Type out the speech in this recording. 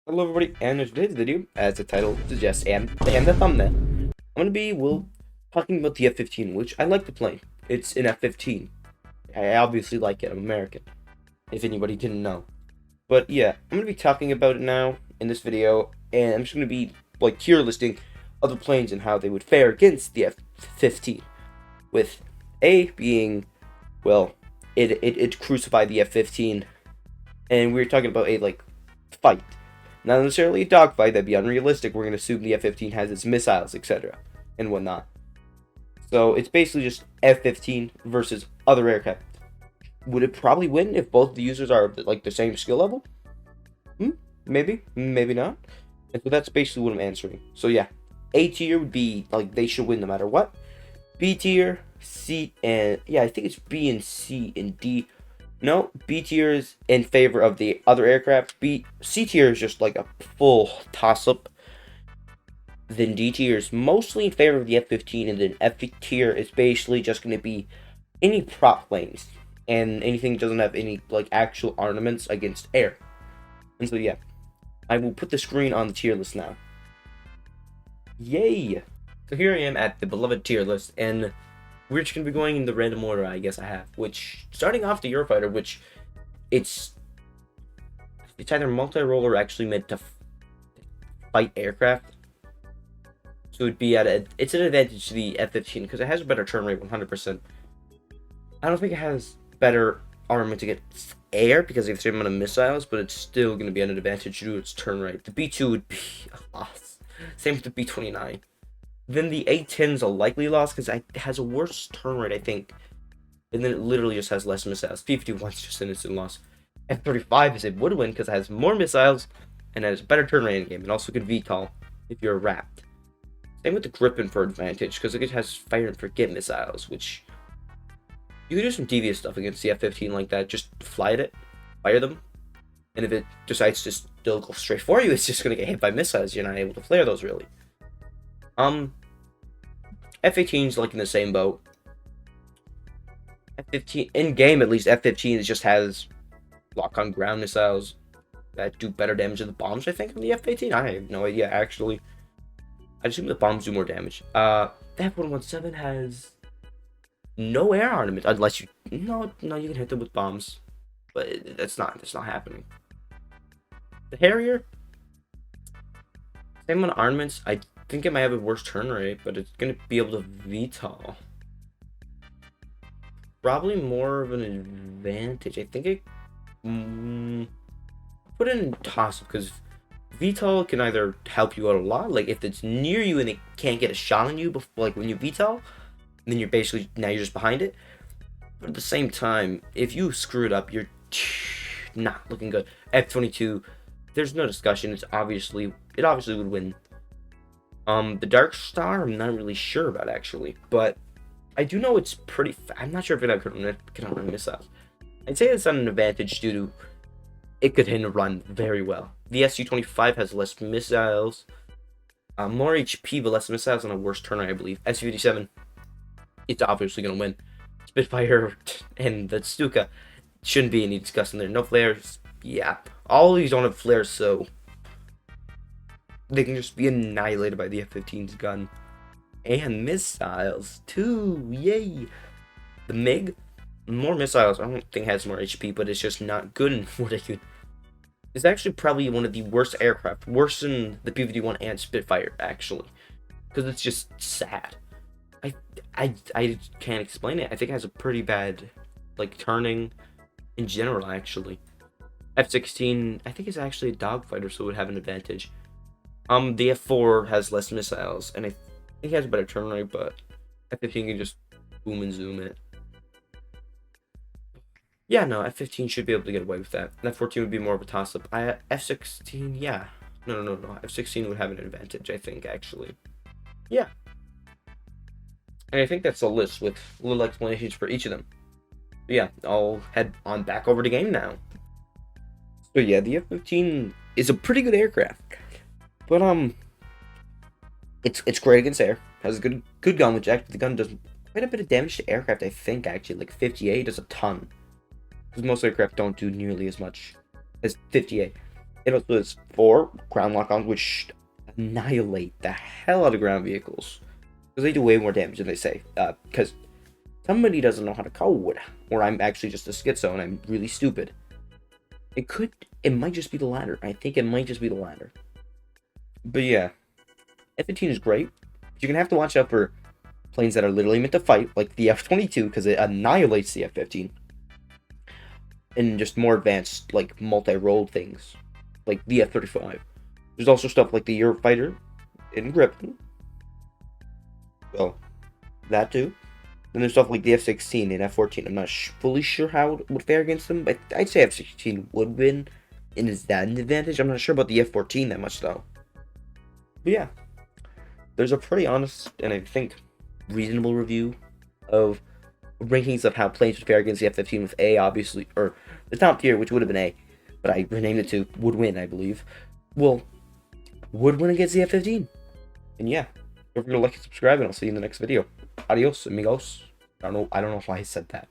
Hello everybody, and in today's video, as the title suggests and the thumbnail, talking about the F-15, which I like the plane. It's an F-15. I obviously like it, I'm American, if anybody didn't know. But yeah, I'm going to be talking about it now in this video, and I'm just going to be like tier listing other planes and how they would fare against the F-15. With A being, well, it crucified the F-15, and we were talking about a like fight. Not necessarily a dogfight, that'd be unrealistic. We're going to assume the F-15 has its missiles, etc. and whatnot. So it's basically just F-15 versus other aircraft. Would it probably win if both the users are like the same skill level? Maybe, maybe not. And so that's basically what I'm answering. So yeah, A tier would be like they should win no matter what. B tier, C, and yeah, I think it's B and C and D. No, B tier is in favor of the other aircraft. C tier is just like a full toss-up. Then D tier is mostly in favor of the F-15, and then F tier is basically just going to be any prop planes and anything that doesn't have any like actual armaments against air. And so yeah, I will put the screen on the tier list now. Yay! So here I am at the beloved tier list, and we're just going to be going in the random order I guess I have, which, starting off the Eurofighter, which it's either multi-role or actually meant to fight aircraft. So it'd be it's an advantage to the F-15 because it has a better turn rate 100%. I don't think it has better armament against air because they have the same amount of missiles, but it's still going to be an advantage due to its turn rate. The B2 would be a loss. Same with the B-29. Then the A-10 is a likely loss because it has a worse turn rate, I think. And then it literally just has less missiles. P-51 is just an instant loss. F-35 is a would win because it has more missiles and has a better turn rate in the game. And also can VTOL if you're wrapped. Same with the Gripen for advantage because it has fire and forget missiles, which you can do some devious stuff against the F-15 like that. Just fly at it, fire them, and if it decides to still go straight for you, it's just going to get hit by missiles. You're not able to flare those really. F-18 is like in the same boat. F-15 in game, at least F-15 just has lock on ground missiles that do better damage than the bombs. I think on the F-18. I have no idea actually. I assume the bombs do more damage. The F-117 has no air armament unless you you can hit them with bombs, but that's not happening. The Harrier, same amount of armaments. I think it might have a worse turn rate, but it's gonna be able to VTOL. Probably more of an advantage. I think it put it in toss-up because VTOL can either help you out a lot, like if it's near you and it can't get a shot on you before, like when you VTOL, then you're just behind it. But at the same time, if you screw it up, you're not looking good. F-22, there's no discussion. It obviously would win. The Dark Star, I'm not really sure about actually, but I do know it's pretty. I'm not sure if it can run missiles. I'd say it's an advantage due to it could hit and run very well. The Su-25 has less missiles, more HP but less missiles and a worse turn rate, I believe. Su-57, it's obviously gonna win. Spitfire and the Stuka shouldn't be any discussion there. No flares. Yeah, all these don't have flares, so they can just be annihilated by the F-15's gun. And missiles, too. Yay! The MiG, more missiles. I don't think it has more HP, but it's just not good in what it could. It's actually probably one of the worst aircraft. Worse than the P-51 and Spitfire, actually. Because it's just sad. I can't explain it. I think it has a pretty bad, like, turning in general, actually. F-16, I think it's actually a dogfighter, so it would have an advantage. The F-4 has less missiles, and I think it has a better turn rate, but F-15 can just boom and zoom it. Yeah, no, F-15 should be able to get away with that. F-14 would be more of a toss-up. F-16, yeah. No. F-16 would have an advantage, I think, actually. Yeah. And I think that's a list with little explanations for each of them. But yeah, I'll head on back over to game now. So yeah, the F-15 is a pretty good aircraft. But, it's great against air. Has a good gun, which actually the gun does quite a bit of damage to aircraft, I think, actually. Like 58 does a ton. Because most aircraft don't do nearly as much as 58. It also has 4 ground lock-ons, which annihilate the hell out of ground vehicles. Because they do way more damage than they say. Because somebody doesn't know how to code. Or I'm actually just a schizo and I'm really stupid. It might just be the latter. I think it might just be the latter. But yeah, F-15 is great. You're going to have to watch out for planes that are literally meant to fight, like the F-22, because it annihilates the F-15. And just more advanced, like, multi-role things, like the F-35. There's also stuff like the Eurofighter in Griffin. So, that too. Then there's stuff like the F-16 and F-14. I'm not fully sure how it would fare against them, but I'd say F-16 would win. And is that an advantage? I'm not sure about the F-14 that much, though. But yeah, there's a pretty honest and I think reasonable review of rankings of how planes would fare against the F-15 with A, obviously, or the top tier, which would have been A, but I renamed it to would win, I believe. Well, would win against the F-15. And yeah, don't forget to like and subscribe, and I'll see you in the next video. Adios, amigos. I don't know why I said that.